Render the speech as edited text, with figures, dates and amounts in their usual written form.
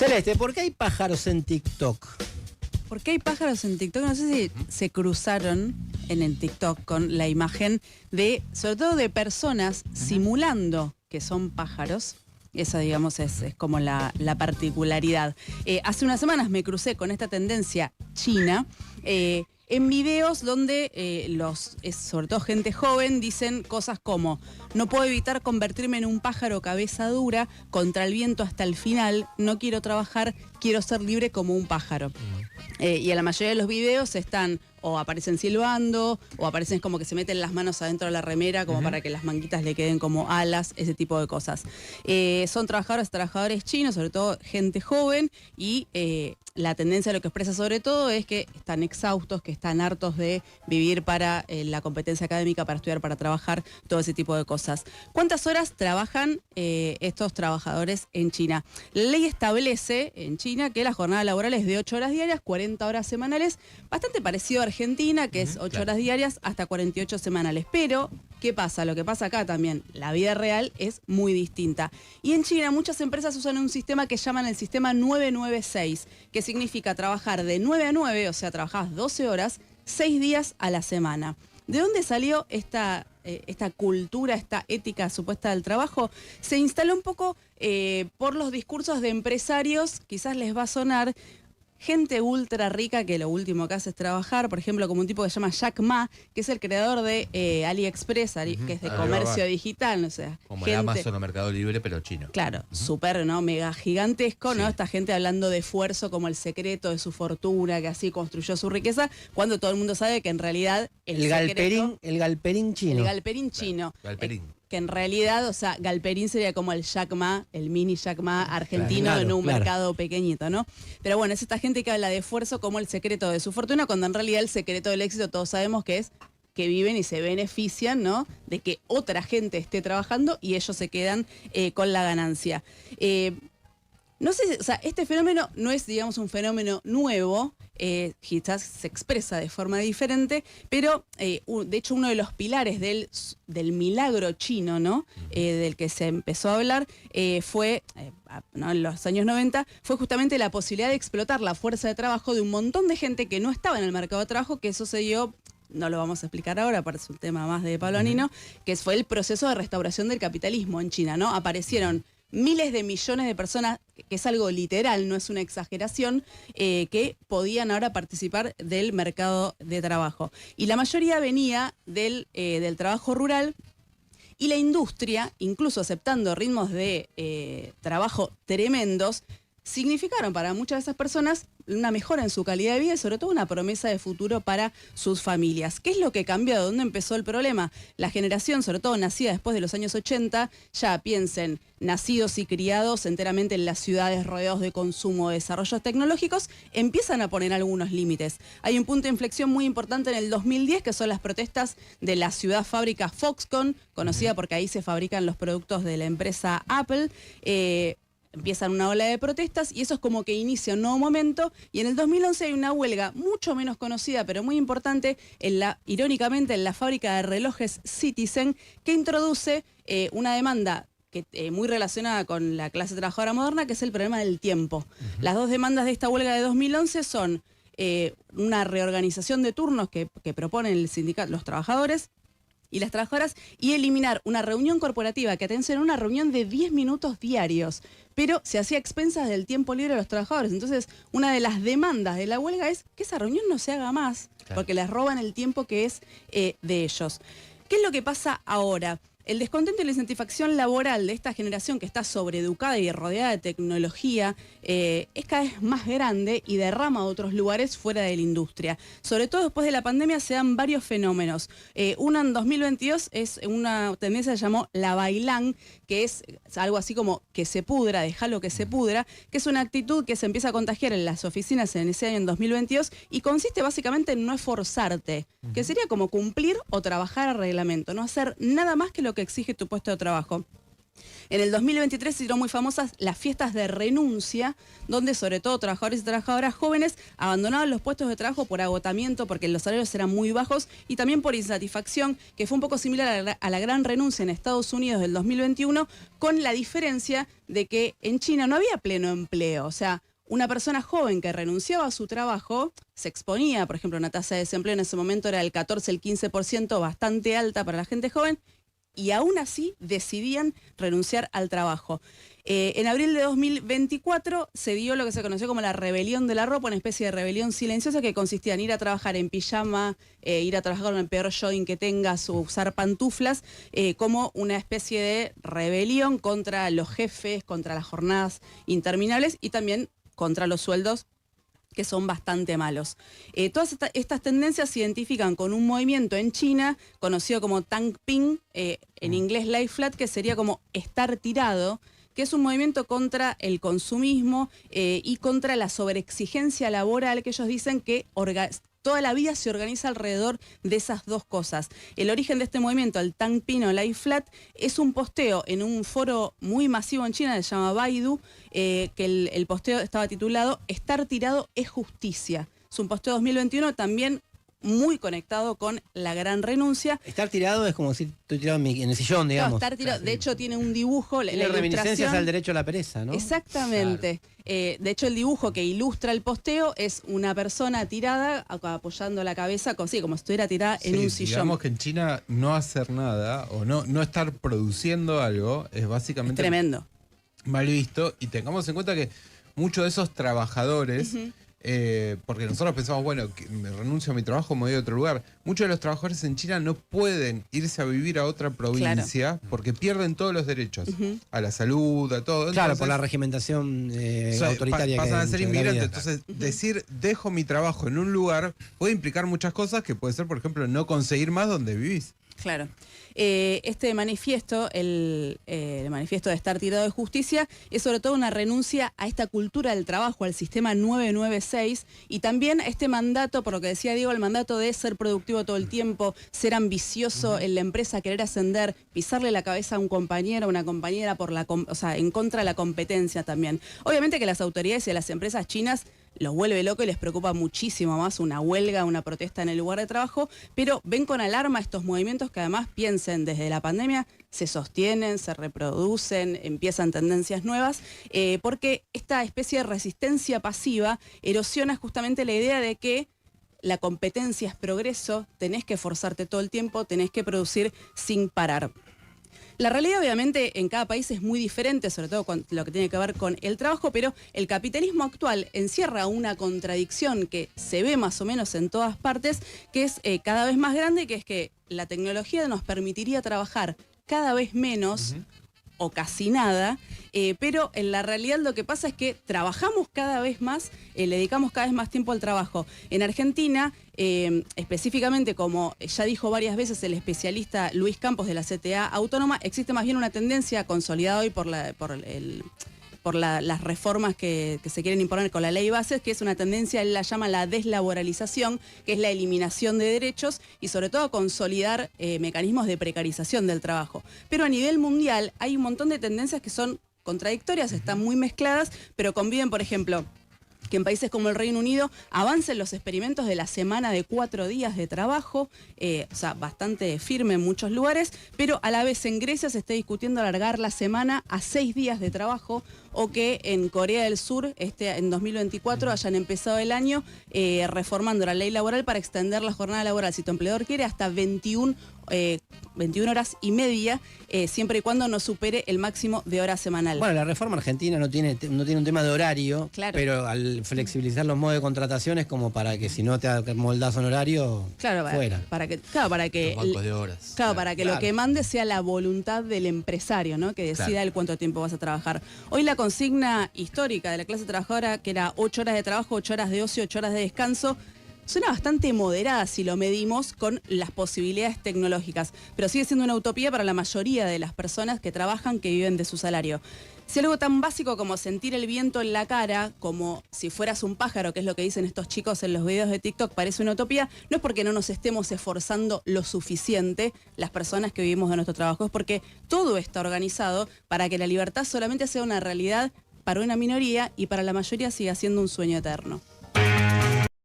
Celeste, ¿por qué hay pájaros en TikTok? ¿Por qué hay pájaros en TikTok? No sé si se cruzaron en el TikTok con la imagen de, sobre todo de personas simulando que son pájaros. Esa, digamos, es como la particularidad. Hace unas semanas me crucé con esta tendencia china en videos donde sobre todo gente joven, dicen cosas como: no puedo evitar convertirme en un pájaro cabeza dura, contra el viento hasta el final, no quiero trabajar, quiero ser libre como un pájaro. Y en la mayoría de los videos están o aparecen silbando, o aparecen como que se meten las manos adentro de la remera como para que las manguitas le queden como alas, ese tipo de cosas. Son trabajadores chinos, sobre todo gente joven, y la tendencia, lo que expresa sobre todo, es que están exhaustos, que están hartos de vivir para la competencia académica, para estudiar, para trabajar, todo ese tipo de cosas. ¿Cuántas horas trabajan estos trabajadores en China? La ley establece en China que la jornada laboral es de 8 horas diarias, 40 horas semanales, bastante parecido a Argentina, que es 8 horas diarias hasta 48 semanales. Pero, ¿qué pasa? Lo que pasa acá también, la vida real es muy distinta. Y en China muchas empresas usan un sistema que llaman el sistema 996, que significa trabajar de 9 a 9, o sea, trabajás 12 horas, 6 días a la semana. ¿De dónde salió esta cultura, esta ética supuesta del trabajo? Se instaló un poco por los discursos de empresarios, quizás les va a sonar, gente ultra rica que lo último que hace es trabajar, por ejemplo, como un tipo que se llama Jack Ma, que es el creador de AliExpress, que es de comercio digital, o sea, como el Amazon o Mercado Libre, pero chino. Claro, súper, ¿no? Mega gigantesco, ¿no? Sí. Esta gente hablando de esfuerzo como el secreto de su fortuna, que así construyó su riqueza, cuando todo el mundo sabe que en realidad El galperín chino. El galperín chino. Galperín. Que en realidad, o sea, galperín sería como el Jack Ma, el mini Jack Ma argentino en un mercado pequeñito, ¿no? Pero bueno, es esta gente que habla de esfuerzo como el secreto de su fortuna, cuando en realidad el secreto del éxito todos sabemos que es que viven y se benefician, ¿no?, de que otra gente esté trabajando y ellos se quedan con la ganancia. No sé, o sea, este fenómeno no es, digamos, un fenómeno nuevo, quizás se expresa de forma diferente, pero de hecho uno de los pilares del milagro chino, ¿no?, del que se empezó a hablar, fue, ¿no?, en los años 90, fue justamente la posibilidad de explotar la fuerza de trabajo de un montón de gente que no estaba en el mercado de trabajo, que eso se dio. No lo vamos a explicar ahora, parece un tema más de Pablo Anino, que fue el proceso de restauración del capitalismo en China, ¿no? Aparecieron miles de millones de personas, que es algo literal, no es una exageración, que podían ahora participar del mercado de trabajo. Y la mayoría venía del trabajo rural, y la industria, incluso aceptando ritmos de trabajo tremendos, significaron para muchas de esas personas una mejora en su calidad de vida y sobre todo una promesa de futuro para sus familias. ¿Qué es lo que cambió? ¿De dónde empezó el problema? La generación, sobre todo nacida después de los años 80, ya piensen, nacidos y criados enteramente en las ciudades rodeados de consumo, de desarrollos tecnológicos, empiezan a poner algunos límites. Hay un punto de inflexión muy importante en el 2010, que son las protestas de la ciudad fábrica Foxconn, conocida porque ahí se fabrican los productos de la empresa Apple. Empiezan una ola de protestas y eso es como que inicia un nuevo momento, y en el 2011 hay una huelga mucho menos conocida pero muy importante, irónicamente en la fábrica de relojes Citizen, que introduce una demanda muy relacionada con la clase trabajadora moderna, que es el problema del tiempo. Las dos demandas de esta huelga de 2011 son una reorganización de turnos que proponen el sindicato, los trabajadores y las trabajadoras, y eliminar una reunión corporativa, que atención, una reunión de 10 minutos diarios, pero se hacía a expensas del tiempo libre de los trabajadores. Entonces, una de las demandas de la huelga es que esa reunión no se haga más, porque les roban el tiempo que es de ellos. ¿Qué es lo que pasa ahora? El descontento y la insatisfacción laboral de esta generación que está sobreeducada y rodeada de tecnología es cada vez más grande y derrama a otros lugares fuera de la industria. Sobre todo después de la pandemia se dan varios fenómenos. Uno en 2022 es una tendencia que se llamó la bailán, que es algo así como que se pudra, dejalo que se pudra, que es una actitud que se empieza a contagiar en las oficinas en ese año, en 2022, y consiste básicamente en no esforzarte, que sería como cumplir o trabajar a reglamento, no hacer nada más que lo que exige tu puesto de trabajo. En el 2023 se hicieron muy famosas las fiestas de renuncia, donde sobre todo trabajadores y trabajadoras jóvenes abandonaban los puestos de trabajo por agotamiento, porque los salarios eran muy bajos, y también por insatisfacción, que fue un poco similar a la gran renuncia en Estados Unidos del 2021, con la diferencia de que en China no había pleno empleo. O sea, una persona joven que renunciaba a su trabajo se exponía, por ejemplo, una tasa de desempleo en ese momento era del 14, el 15%, bastante alta para la gente joven, y aún así decidían renunciar al trabajo. En abril de 2024 se dio lo que se conoció como la rebelión de la ropa, una especie de rebelión silenciosa que consistía en ir a trabajar en pijama, ir a trabajar con el peor jogging que tengas o usar pantuflas, como una especie de rebelión contra los jefes, contra las jornadas interminables y también contra los sueldos, que son bastante malos. Todas estas tendencias se identifican con un movimiento en China conocido como Tang Ping, en inglés lie flat, que sería como estar tirado, que es un movimiento contra el consumismo y contra la sobreexigencia laboral, que ellos dicen que toda la vida se organiza alrededor de esas dos cosas. El origen de este movimiento, el Tang Ping o lie flat, es un posteo en un foro muy masivo en China, se llama Baidu, que el posteo estaba titulado "Estar tirado es justicia". Es un posteo 2021 también muy conectado con la gran renuncia. Estar tirado es como decir, estoy tirado en el sillón, digamos. No, estar tirado, de hecho tiene un dibujo, Tiene reminiscencias al derecho a la pereza, ¿no? Exactamente. Claro. De hecho, el dibujo que ilustra el posteo es una persona tirada, apoyando la cabeza, como si estuviera tirada en un sillón. Digamos que en China no hacer nada o no estar produciendo algo es básicamente es tremendo, mal visto. Y tengamos en cuenta que muchos de esos trabajadores... porque nosotros pensamos, bueno, que me renuncio a mi trabajo, me voy a otro lugar. Muchos de los trabajadores en China no pueden irse a vivir a otra provincia porque pierden todos los derechos, a la salud, a todo. Claro, por la regimentación autoritaria. Pasan a ser inmigrantes. Vida. Entonces, decir dejo mi trabajo en un lugar puede implicar muchas cosas, que puede ser, por ejemplo, no conseguir más donde vivís. Claro. Este manifiesto, el manifiesto de estar tirado de justicia, es sobre todo una renuncia a esta cultura del trabajo, al sistema 996, y también a este mandato, por lo que decía Diego, el mandato de ser productivo todo el tiempo, ser ambicioso en la empresa, querer ascender, pisarle la cabeza a un compañero, a una compañera, en contra de la competencia también. Obviamente que las autoridades y las empresas chinas los vuelve loco y les preocupa muchísimo más una huelga, una protesta en el lugar de trabajo, pero ven con alarma estos movimientos que además, piensen, desde la pandemia se sostienen, se reproducen, empiezan tendencias nuevas, porque esta especie de resistencia pasiva erosiona justamente la idea de que la competencia es progreso, tenés que esforzarte todo el tiempo, tenés que producir sin parar. La realidad obviamente en cada país es muy diferente, sobre todo con lo que tiene que ver con el trabajo, pero el capitalismo actual encierra una contradicción que se ve más o menos en todas partes, que es cada vez más grande, que es que la tecnología nos permitiría trabajar cada vez menos o casi nada, pero en la realidad lo que pasa es que trabajamos cada vez más, le dedicamos cada vez más tiempo al trabajo. En Argentina, específicamente, como ya dijo varias veces el especialista Luis Campos de la CTA Autónoma, existe más bien una tendencia consolidada hoy por las reformas que se quieren imponer con la ley bases, que es una tendencia, él la llama la deslaboralización, que es la eliminación de derechos y sobre todo consolidar mecanismos de precarización del trabajo. Pero a nivel mundial hay un montón de tendencias que son contradictorias, están muy mezcladas, pero conviven, por ejemplo, que en países como el Reino Unido avancen los experimentos de la semana de 4 días de trabajo, bastante firme en muchos lugares, pero a la vez en Grecia se está discutiendo alargar la semana a 6 días de trabajo, o que en Corea del Sur, en 2024, hayan empezado el año reformando la ley laboral para extender la jornada laboral, si tu empleador quiere, hasta 21 horas y media, siempre y cuando no supere el máximo de horas semanal. Bueno, la reforma argentina no tiene un tema de horario, claro, pero al flexibilizar los modos de contratación es como para que si no te moldas un horario, claro, fuera. Para que los bancos de horas. Claro, para que lo que mande sea la voluntad del empresario, ¿no? Que decida el cuánto tiempo vas a trabajar. Hoy la consigna histórica de la clase trabajadora, que era 8 horas de trabajo, 8 horas de ocio, 8 horas de descanso, suena bastante moderada si lo medimos con las posibilidades tecnológicas, pero sigue siendo una utopía para la mayoría de las personas que trabajan, que viven de su salario. Si algo tan básico como sentir el viento en la cara, como si fueras un pájaro, que es lo que dicen estos chicos en los videos de TikTok, parece una utopía, no es porque no nos estemos esforzando lo suficiente las personas que vivimos de nuestro trabajo, es porque todo está organizado para que la libertad solamente sea una realidad para una minoría y para la mayoría siga siendo un sueño eterno.